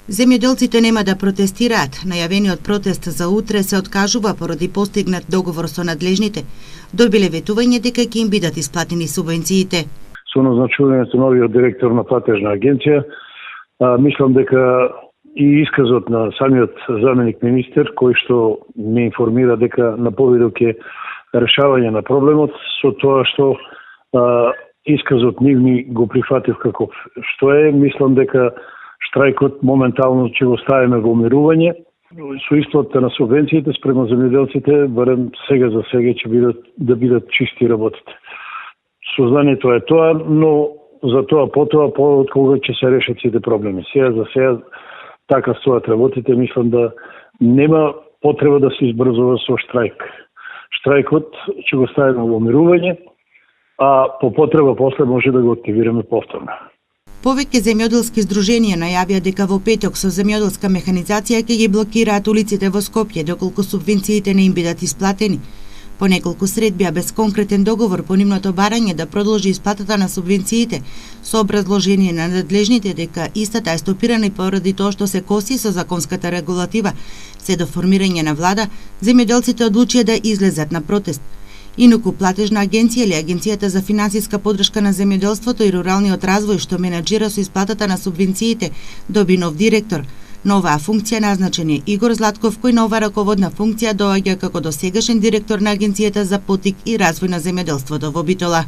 Земјоделците нема да протестираат. Најавениот протест за утре се откажува поради постигнат договор со надлежните. Добиле ветување дека ќе им бидат исплатени субвенциите. Со назначувањето новиот директор на платежна агенција, мислам дека и исказот на самиот заменик министер, кој што ме информира дека на повидок е решавање на проблемот, со тоа што исказот нивни го прифатив како што е, мислам дека штрајкот моментално ќе го ставиме во умирување. Со исплата на субвенциите спрема земјоделците, барем сега за сега ќе бидат чисти работите. Сознанието е тоа, но за тоа потоа од кога ќе се решат сите проблеми. Сега за сега така стојат работите, мислам да нема потреба да се избрзува со штрајк. Штрајкот ќе го ставиме во умирување, а по потреба после може да го активираме повторно. Повеќе земјоделски здруженија најавија дека во петок со земјоделска механизација ќе ги блокираат улиците во Скопје доколку субвенциите не им бидат исплатени. По неколку средби, а без конкретен договор по нивното барање да продолжи исплатата на субвенциите, со образложение на надлежните дека истата е стопирана поради тоа што се коси со законската регулатива, се до формирање на влада, земјоделците одлучија да излезат на протест. Инаку платежна агенција или Агенцијата за финансиска поддршка на земјоделството и руралниот развој што менаџира со исплатата на субвенциите, доби нов директор. На оваа функција назначен е Игор Златков, кој на оваа раководна функција доаѓа како досегашен директор на Агенцијата за поттик и развој на земјоделството во Битола.